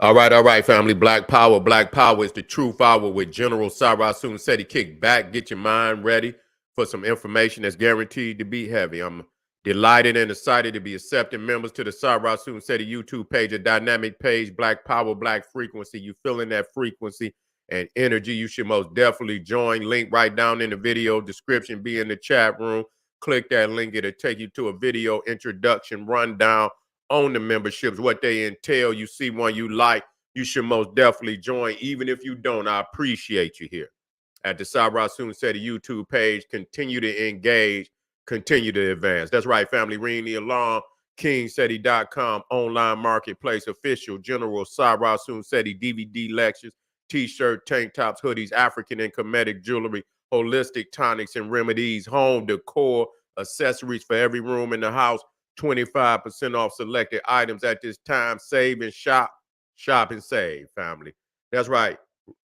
All right, family. Black Power. Black Power is the truth hour with General Sarasun Seti. Kick back, get your mind ready for some information that's guaranteed to be heavy. I'm delighted and excited to be accepting members to the Sarasun Seti YouTube page, a dynamic page, Black Power, Black Frequency. You feeling that frequency and energy, you should most definitely join. Link right down in the video description, be in the chat room. Click that link, it'll take you to a video introduction rundown on the memberships, what they entail. You see one you like, you should most definitely join. Even if you don't, I appreciate you here at the Sarasun Seti YouTube page. Continue to engage, continue to advance. That's right, family. Ring the alarm. KingSeti.com, online marketplace, official General Sarasun Seti DVD lectures, t-shirt, tank tops, hoodies, African and Kemetic jewelry, holistic tonics and remedies, home decor, accessories for every room in the house. 25% off selected items at this time. Save and shop. Shop and save, family. That's right.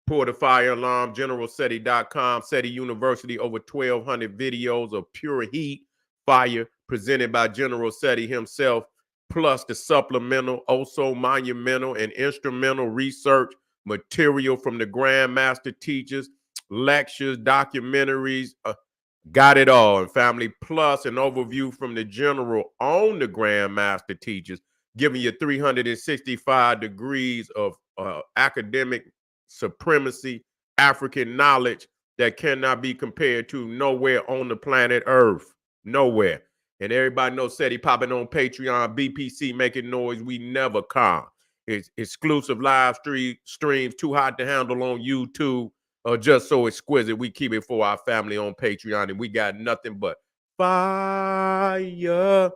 Pour the fire alarm. GeneralSeti.com. Seti University. Over 1,200 videos of pure heat fire presented by General Seti himself, plus the supplemental, also monumental and instrumental research material from the Grandmaster teachers, lectures, documentaries, got it all. And family, plus an overview from the general on the Grandmaster teachers, giving you 365 degrees of academic supremacy, African knowledge that cannot be compared to nowhere on the planet Earth. Nowhere. And everybody knows Seti popping on Patreon, BPC making noise. We never calm. It's exclusive live streams, too hot to handle on YouTube. Just so exquisite. We keep it for our family on Patreon, and we got nothing but fire.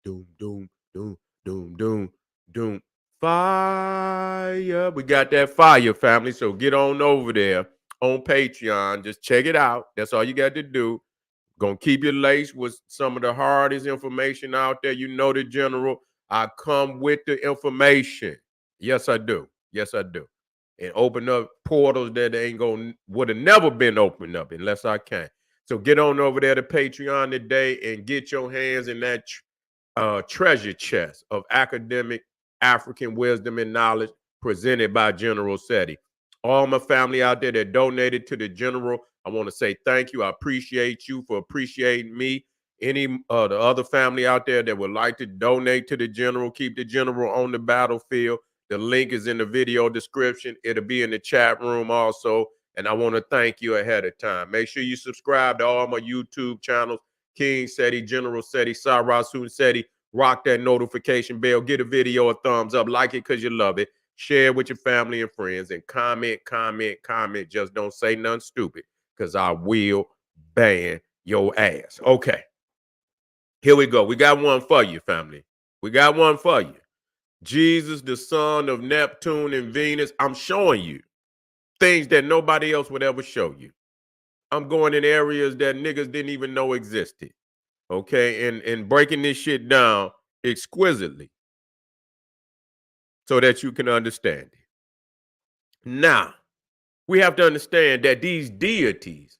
Doom, doom, doom, doom, doom, doom. Fire. We got that fire, family. So get on over there on Patreon. Just check it out. That's all you got to do. Gonna keep you laced with some of the hardest information out there. You know the general. I come with the information. Yes, I do. Yes, I do. And open up portals that they ain't gonna would have never been opened up unless I can. So get on over there to Patreon today and get your hands in that treasure chest of academic African wisdom and knowledge presented by General Seti. All my family out there that donated to the general, I want to say thank you. I appreciate you for appreciating me. Any the other family out there that would like to donate to the general, keep the general on the battlefield. The link is in the video description. It'll be in the chat room also. And I want to thank you ahead of time. Make sure you subscribe to all my YouTube channels. King Seti, General Seti, Sarasun Seti. Rock that notification bell. Get a video a thumbs up. Like it because you love it. Share with your family and friends. And comment, comment, comment. Just don't say nothing stupid because I will ban your ass. Okay. Here we go. We got one for you, family. We got one for you. Jesus, the son of Neptune and Venus. I'm showing you things that nobody else would ever show you. I'm going in areas that niggas didn't even know existed. Okay, and breaking this shit down exquisitely so that you can understand it. Now, we have to understand that these deities,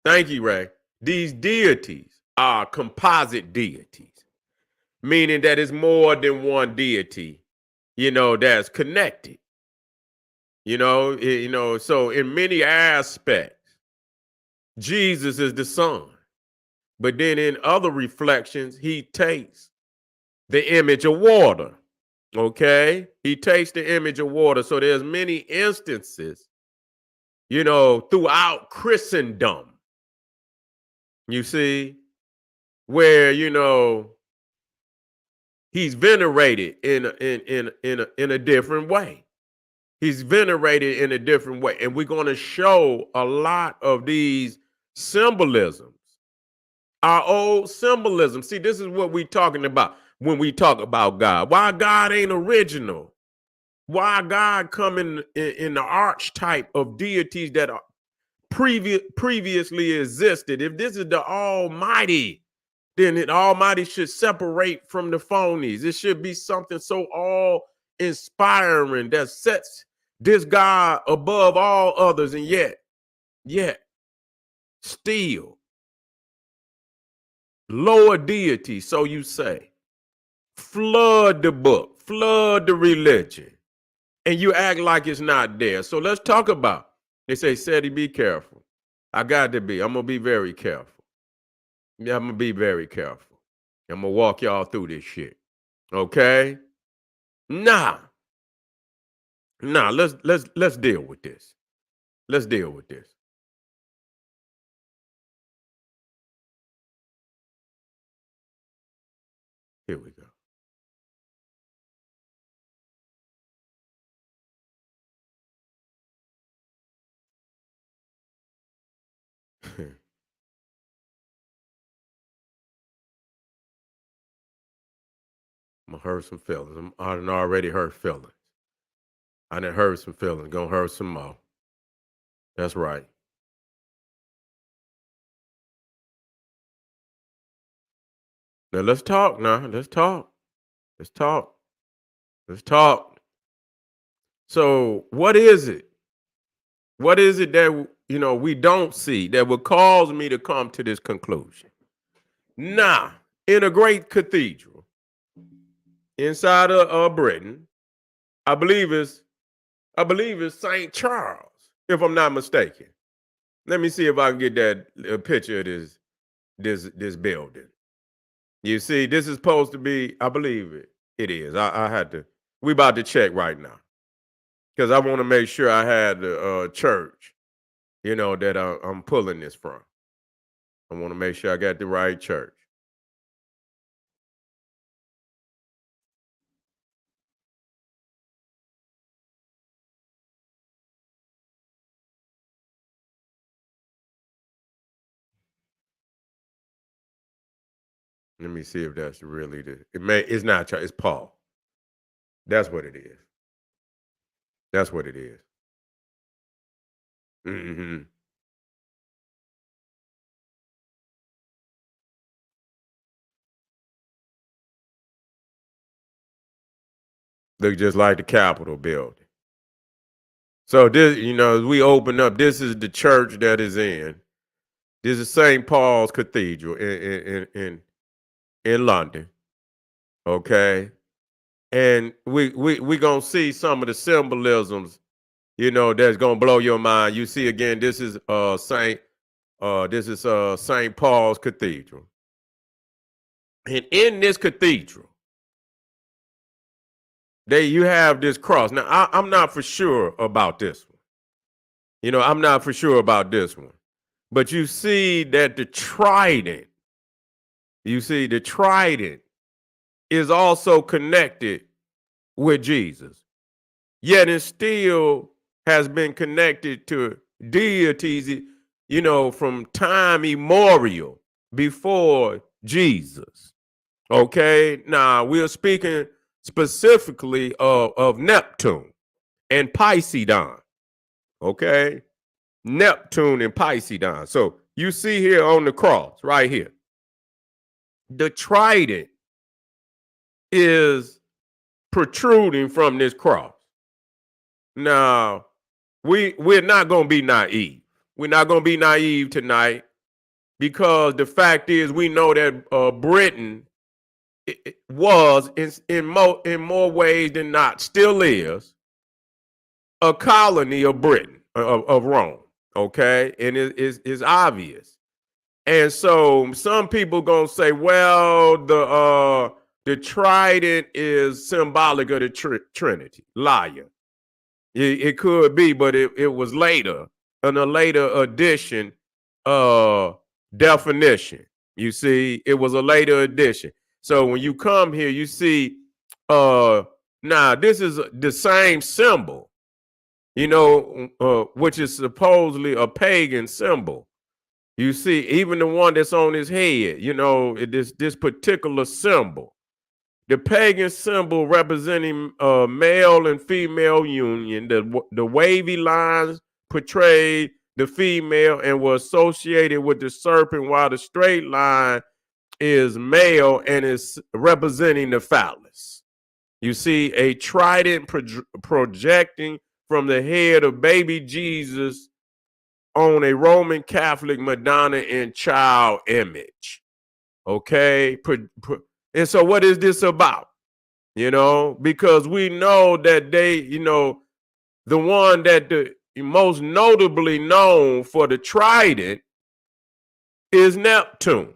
thank you, Ray, these deities are composite deities, meaning that it's more than one deity, that's connected. So in many aspects, Jesus is the son. But then in other reflections, he takes the image of water. Okay? He takes the image of water. So there's many instances, throughout Christendom, you see, where, he's venerated in a different way. He's venerated in a different way. And we're going to show a lot of these symbolisms, our old symbolism. See, this is what we're talking about when we talk about God. Why God ain't original. Why God come in the archetype of deities that are previously existed. If this is the Almighty, then the Almighty should separate from the phonies. It should be something so awe-inspiring that sets this God above all others, and yet, still, lower deity, so you say, flood the book, flood the religion, and you act like it's not there. So let's talk about. They say, Seti, be careful. I got to be. I'm gonna be very careful. Yeah, I'm gonna be very careful. I'm gonna walk y'all through this shit. Okay? Nah. Nah, let's deal with this. Let's deal with this. Here we go. I'm gonna hurt some feelings. I done already hurt feelings. I done hurt some feelings. Gonna hurt some more. That's right. Now let's talk now. Let's talk. Let's talk. Let's talk. So what is it? What is it that we don't see that would cause me to come to this conclusion? Now, in a great cathedral inside of Britain, I believe it's St. Charles, if I'm not mistaken. Let me see if I can get that picture of this building. You see, this is supposed to be, I believe it is. I had to. We about to check right now because I want to make sure I had the church, that I'm pulling this from. I want to make sure I got the right church. Let me see if that's really it's not Charles, it's Paul. That's what it is. That's what it is. Mm-hmm. Look just like the Capitol building. So this, as we open up, this is the church that is in. This is St. Paul's Cathedral in London. Okay. And we gonna see some of the symbolisms, that's gonna blow your mind. You see again, this is St. Paul's Cathedral. And in this cathedral, you have this cross. Now I'm not for sure about this one. I'm not for sure about this one. But you see that the trident, is also connected with Jesus. Yet it still has been connected to deities, from time immemorial before Jesus. Okay, now we're speaking specifically of Neptune and Poseidon. Okay, Neptune and Poseidon. So you see here on the cross, right here, the trident is protruding from this cross. Now, we're not going to be naive. We're not going to be naive tonight because the fact is we know that Britain was in more ways than not, still is a colony of Britain, of Rome. Okay, and it's obvious. And so some people gonna say, well, the trident is symbolic of the Trinity. Liar. It could be, but it was later, in a later edition definition. You see, it was a later edition. So when you come here, you see, now this is the same symbol, which is supposedly a pagan symbol. You see, even the one that's on his head, this particular symbol, the pagan symbol representing male and female union. The wavy lines portrayed the female and were associated with the serpent, while the straight line is male and is representing the phallus. You see a trident projecting from the head of baby Jesus on a Roman Catholic Madonna and child image. Okay. And so what is this about? because we know that they, the one that the most notably known for the Trident is Neptune.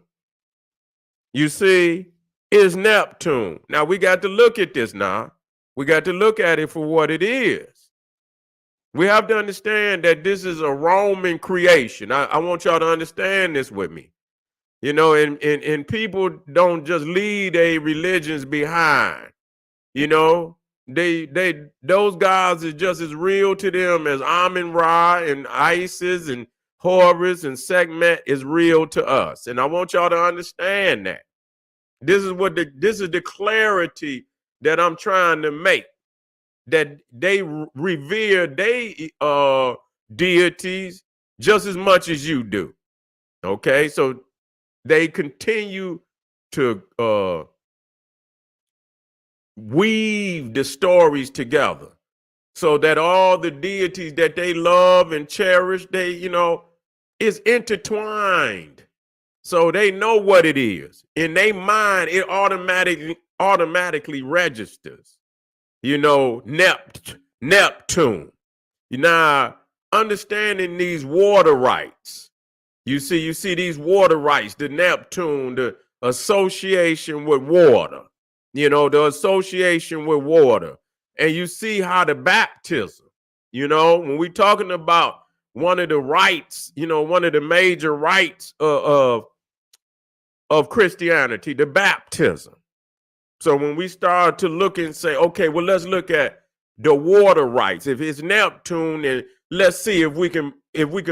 You see, is Neptune. Now we got to look at this now. We got to look at it for what it is. We have to understand that this is a Roman creation. I want y'all to understand this with me. And people don't just leave their religions behind. Those guys is just as real to them as Amun-Ra and Isis and Horus and Sekhmet is real to us. And I want y'all to understand that. This is the clarity that I'm trying to make. That they revere their deities just as much as you do. Okay, so they continue to weave the stories together so that all the deities that they love and cherish, is intertwined. So they know what it is. In their mind, it automatically registers. Neptune. Now, understanding these water rights. You see these water rights, the Neptune, the association with water. The association with water. And you see how the baptism, when we're talking about one of the rights, one of the major rights of Christianity, the baptism. So when we start to look and say, okay, well, let's look at the water rights. If it's Neptune, and let's see if we can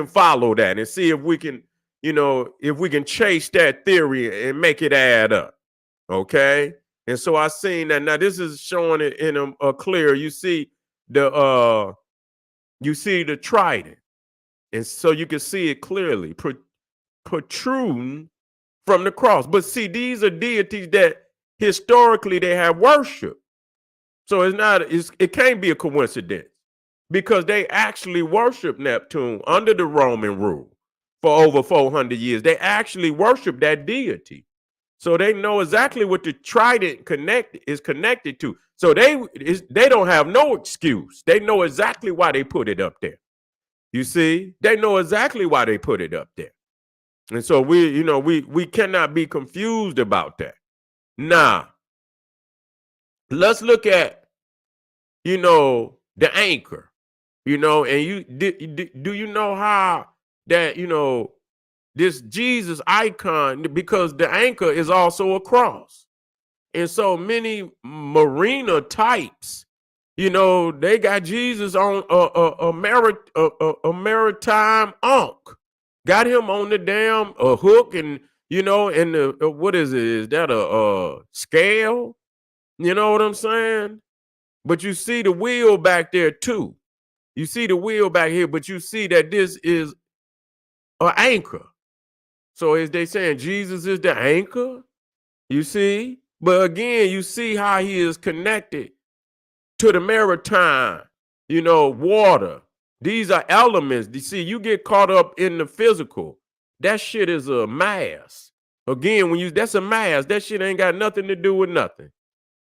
follow that and see if we can, if we can chase that theory and make it add up. Okay. And so I seen that. Now this is showing it in a clear. You see the Trident, and so you can see it clearly protruding from the cross. But see, these are deities that historically they have worship. So it can't be a coincidence because they actually worship Neptune under the Roman rule for over 400 years. They actually worship that deity. So they know exactly what the Trident is connected to. So they don't have no excuse. They know exactly why they put it up there. You see, they know exactly why they put it up there. And so we cannot be confused about that. Now, let's look at, the anchor, and do you know how that, this Jesus icon, because the anchor is also a cross. And so many marina types, they got Jesus on a maritime ankh, got him on the damn hook and, and what is it? Is that a scale? You know what I'm saying? But you see the wheel back there too. You see the wheel back here, but you see that this is an anchor. So is they saying Jesus is the anchor? You see? But again, you see how he is connected to the maritime, water. These are elements. You see, you get caught up in the physical. That shit is a mass. Again, that's a mass. That shit ain't got nothing to do with nothing.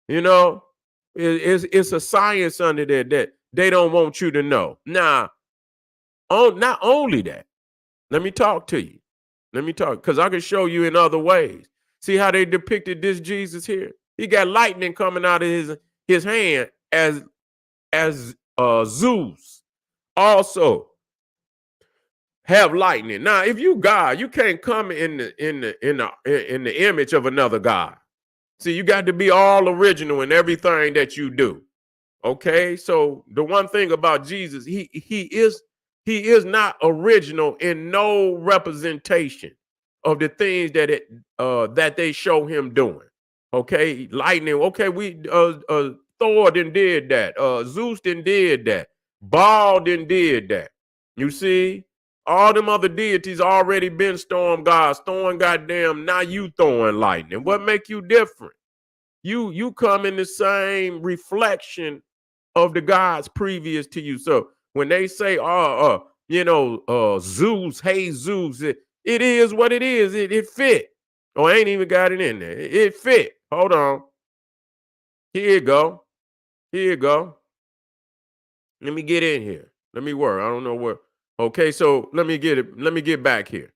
It's a science under there that they don't want you to know. Now, not only that, let me talk to you. Because I can show you in other ways. See how they depicted this Jesus here? He got lightning coming out of his hand as Zeus. Also have lightning. Now, if you God, you can't come in the image of another God. See, you got to be all original in everything that you do. Okay, so the one thing about Jesus, he is not original in no representation of the things that they show him doing. Okay, lightning. Okay, Thor did that. Zeus did that. Baal did that. You see, all them other deities already been storm gods, throwing goddamn. Now you throwing lightning. What make you different? You come in the same reflection of the gods previous to you. So when they say, Zeus, hey Zeus, it is what it is. It fit. Oh, I ain't even got it in there. It fit. Hold on. Here you go. Here you go. Let me get in here. Let me work. I don't know what. Okay, so let me get it. Let me get back here.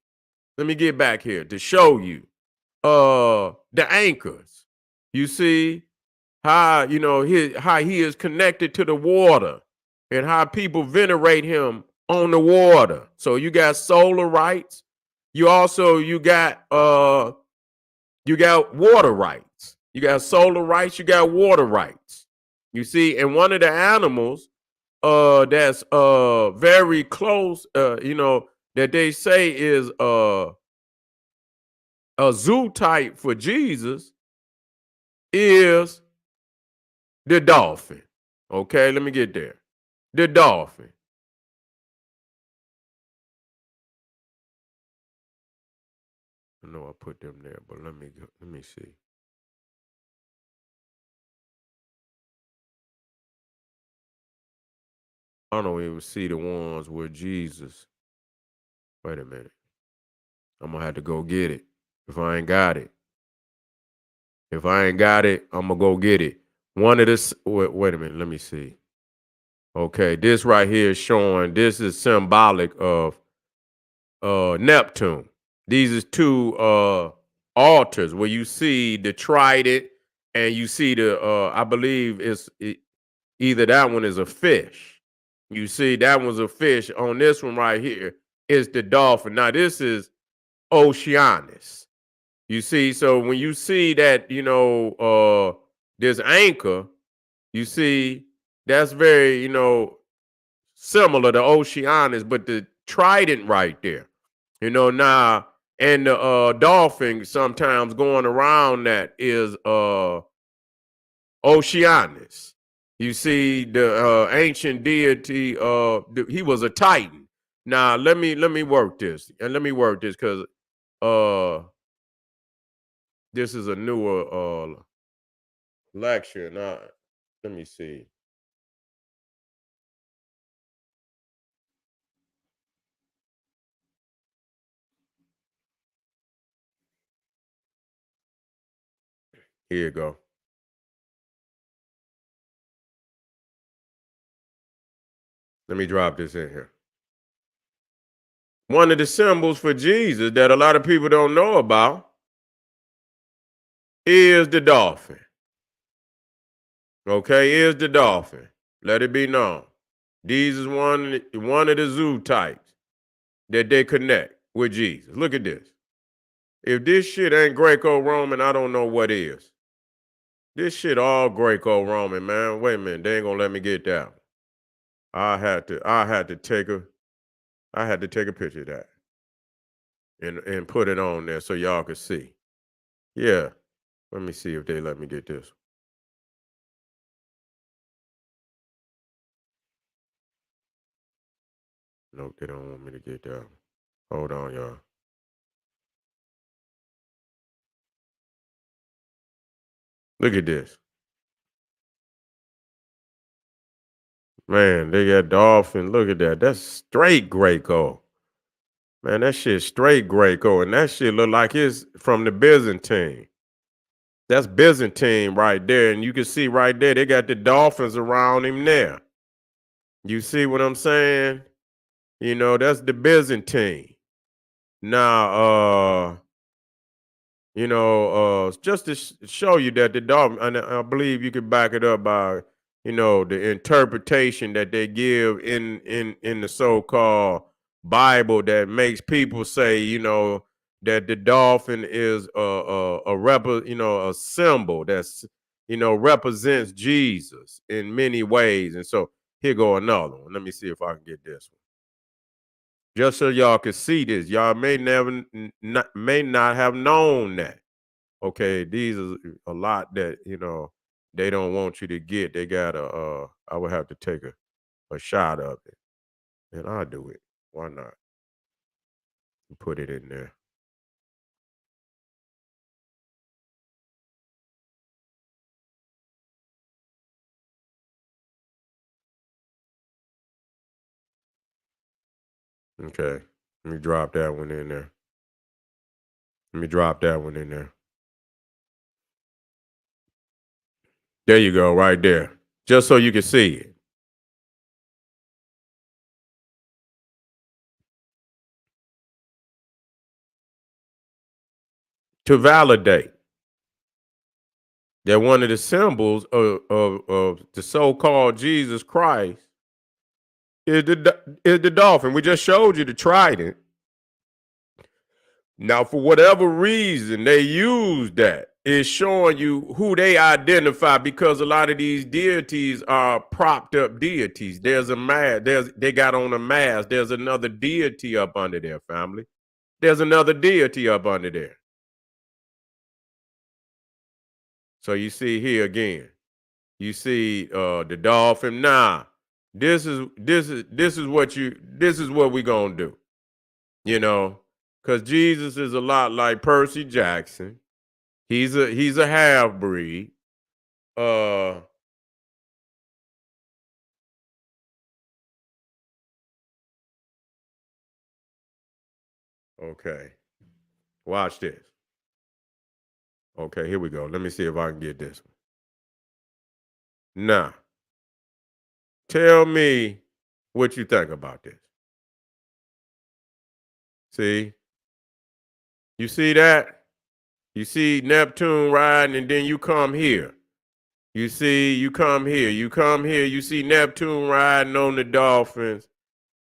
Let me get back here to show you the anchors. You see how how he is connected to the water and how people venerate him on the water. So you got solar rights. You got water rights. You got solar rights, you got water rights. You see, and one of the animals that's very close, that they say is a zoo type for Jesus is the dolphin. Okay, let me get there. The dolphin. I know I put them there, but let me see. I don't even see the ones where Jesus. Wait a minute. I'm gonna have to go get it if I ain't got it. If I ain't got it, I'm gonna go get it. One of this. Wait a minute. Let me see. Okay, this right here is showing. This is symbolic of Neptune. These is two altars where you see the trident and you see the I believe either that one is a fish. You see that one's a fish. On this one right here is the dolphin. Now this is Oceanus. You see, so when you see that, this anchor, you see that's very, similar to Oceanus, but the trident right there, now, and the dolphin sometimes going around that is Oceanus. You see the ancient deity, he was a titan. Now let me work this, and let me work this because uh this is a newer lecture. Now let me see. Here you go. Let me drop this in here. One of the symbols for Jesus that a lot of people don't know about is the dolphin. Okay, is the dolphin. Let it be known. These is one of the zoo types that they connect with Jesus. Look at this. If this shit ain't Greco-Roman, I don't know what is. This shit all Greco-Roman, man. Wait a minute, they ain't gonna let me get that. I had to take a picture of that and put it on there so y'all could see. Yeah. Let me see if they let me get this. Nope, they don't want me to get that. Hold on, y'all. Look at this. Man, they got dolphin. Look at that. That's straight Greco. Man, that shit straight Greco. And that shit look like it's from the Byzantine. That's Byzantine right there. And you can see right there, they got the dolphins around him there. You see what I'm saying? That's the Byzantine. Now, just to show you that the dolphin, and I believe you can back it up by, the interpretation that they give in the so-called Bible that makes people say, that the dolphin is a symbol that's, represents Jesus in many ways. And so here go another one. Let me see if I can get this one. Just so y'all can see this, y'all may not have known that. Okay, these are a lot that they don't want you to get. They gotta. I would have to take a shot of it, and I'll do it. Why not? Put it in there. Okay, let me drop that one in there. Let me drop that one in there. There you go, right there. Just so you can see it. To validate that one of the symbols of the so-called Jesus Christ is the dolphin. We just showed you the trident. Now, for whatever reason, they use that. It's showing you who they identify, because a lot of these deities are propped up deities. There's a mask. They got on a mask. There's another deity up under their family. There's another deity up under there. So you see here again. You see the dolphin. Nah, this is what we gonna do. You know, because Jesus is a lot like Percy Jackson. He's a half breed. Okay, watch this. Okay, here we go. Let me see if I can get this one. Now, tell me what you think about this. See, you see that? You see Neptune riding, and then you come here. You come here. You see Neptune riding on the dolphins.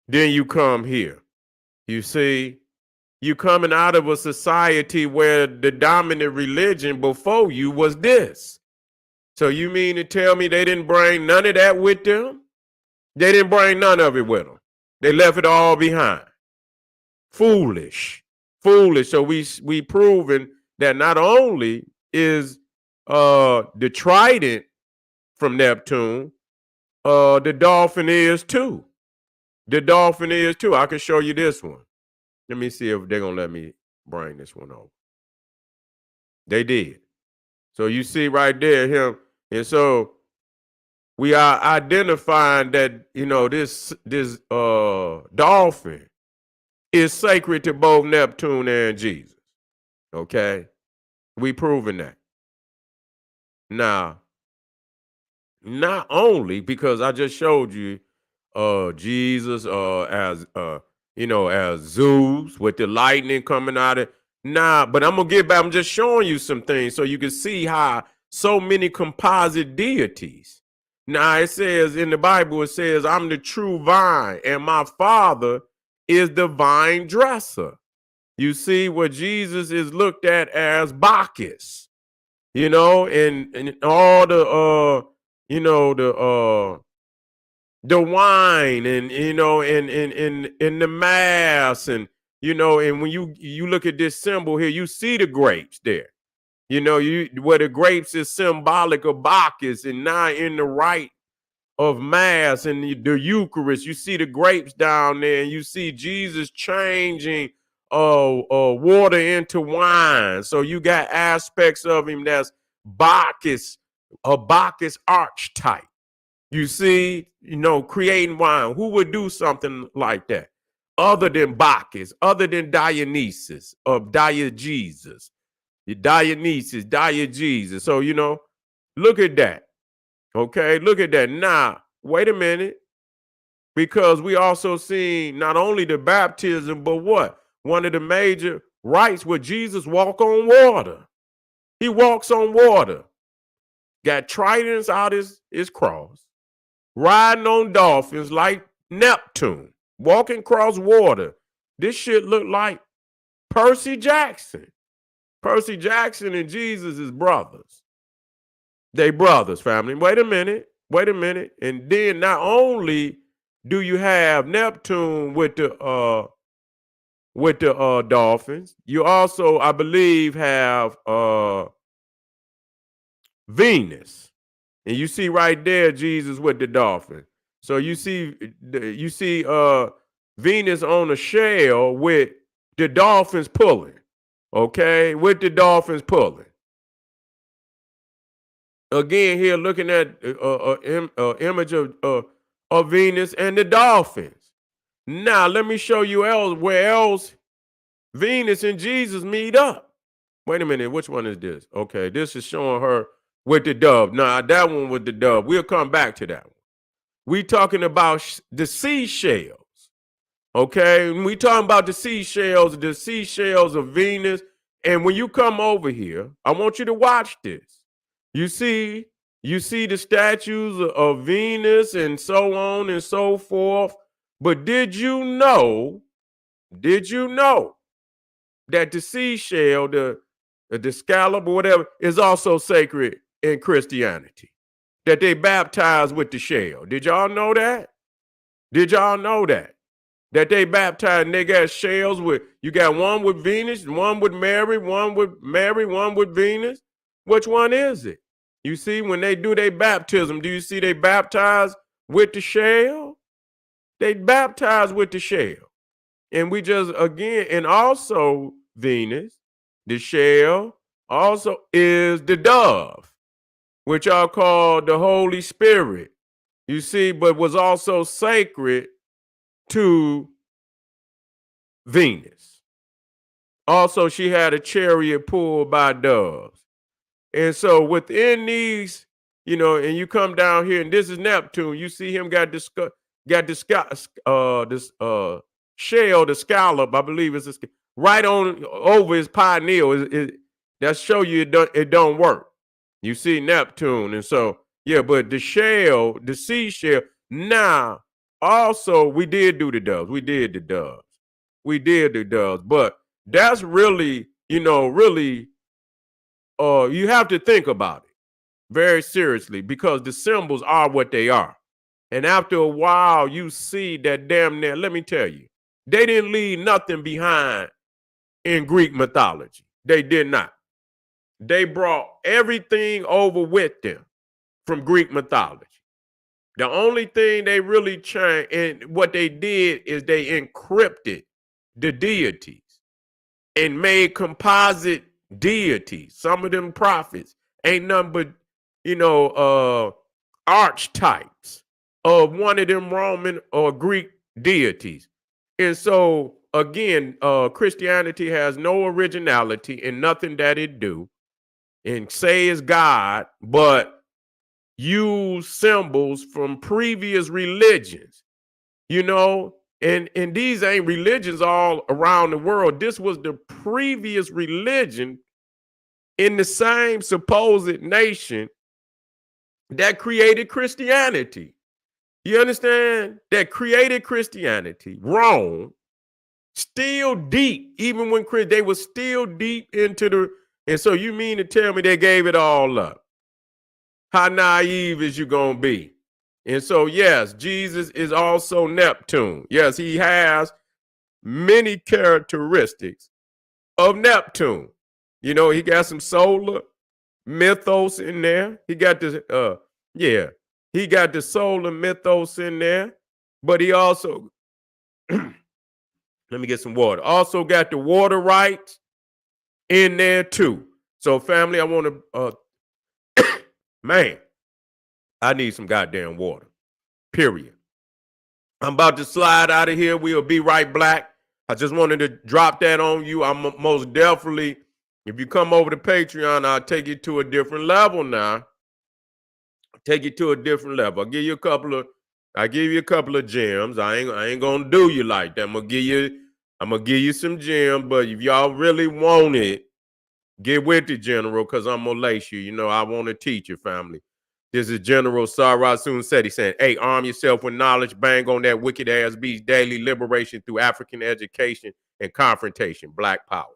Then you come here. You see, you coming out of a society where the dominant religion before you was this. So you mean to tell me they didn't bring none of that with them? They didn't bring none of it with them. They left it all behind. Foolish. Foolish. So we proven that not only is the Trident from Neptune, the dolphin is too. The dolphin is too. I can show you this one. Let me see if they're gonna let me bring this one over. They did. So you see right there him, and so we are identifying that this dolphin is sacred to both Neptune and Jesus. Okay, we proven that. Now, not only because I just showed you Jesus as Zeus with the lightning coming out of. Nah, but I'm gonna get back. I'm just showing you some things so you can see how so many composite deities. Now it says in the Bible, it says, I'm the true vine, and my father is the vine dresser. You see what Jesus is looked at as Bacchus, and all the wine, and in the mass, and and when you look at this symbol here, you see the grapes there. Where the grapes is symbolic of Bacchus, and now in the rite of mass and the Eucharist, you see the grapes down there, and you see Jesus changing water into wine. So you got aspects of him that's Bacchus, a Bacchus archetype. You see, creating wine. Who would do something like that? Other than Bacchus, other than Dionysus of Diogenes. Dionysus, Diogenes. So, look at that. Okay, look at that. Now, wait a minute. Because we also see not only the baptism, but what? One of the major rites where Jesus walk on water. He walks on water. Got tridents out his cross. Riding on dolphins like Neptune. Walking across water. This shit look like Percy Jackson. Percy Jackson and Jesus is brothers. They brothers, family. Wait a minute. And then not only do you have Neptune with the dolphins, you also, I believe, have Venus. And you see right there Jesus with the dolphin. So you see Venus on a shell with the dolphins pulling. Okay, with the dolphins pulling. Again, here looking at image of Venus and the dolphins. Now, let me show you where else Venus and Jesus meet up. Wait a minute, which one is this? Okay, this is showing her with the dove. Nah, that one with the dove. We'll come back to that one. We talking about the seashells. Okay, when we talking about the seashells of Venus. And when you come over here, I want you to watch this. You see the statues of Venus and so on and so forth. But did you know that the seashell, the scallop or whatever, is also sacred in Christianity? That they baptize with the shell. Did y'all know that? Did y'all know that? That they baptized and they got shells with, you got one with Venus, one with Mary, one with Venus. Which one is it? You see, when they do their baptism, do you see they baptize with the shell? They baptize with the shell. And we just, again, and also Venus, the shell, also is the dove, which y'all call the Holy Spirit. You see, but was also sacred to Venus. Also, she had a chariot pulled by doves. And so within these, and you come down here, and this is Neptune. You see him got this shell, the scallop, I believe it's right on over his pineal. That show you it don't work. You see Neptune. And so, yeah, but the shell, the seashell, now, also, we did do the doves. We did the doves. But that's really, you have to think about it very seriously, because the symbols are what they are. And after a while, you see that damn near, let me tell you, they didn't leave nothing behind in Greek mythology. They did not. They brought everything over with them from Greek mythology. The only thing they really changed, and what they did is they encrypted the deities and made composite deities. Some of them prophets ain't nothing but, archetypes of one of them Roman or Greek deities. And so, again, Christianity has no originality in nothing that it do and say is God, but use symbols from previous religions, and these ain't religions all around the world. This was the previous religion in the same supposed nation that created Christianity. You understand? That created Christianity. Rome, still deep, even when they were still deep into and so you mean to tell me they gave it all up? How naive is you gonna be? And so, yes, Jesus is also Neptune. Yes, he has many characteristics of Neptune. He got some solar mythos in there. He got this, he got the solar mythos in there, but he also, let me get some water. Also got the water rights in there too. So, family, I want to, man, I need some goddamn water, period. I'm about to slide out of here. We'll be right back. I just wanted to drop that on you. I'm most definitely, if you come over to Patreon, I'll take you to a different level now. Take you to a different level. I'll give you a couple of gems. I ain't gonna do you like that. I'm gonna give you some gems, but if y'all really want it, get with the general, because I'm gonna lace you. I want to teach your family. This is General Sarasun Seti saying, hey, arm yourself with knowledge, bang on that wicked ass beast daily, liberation through African education and confrontation, Black power.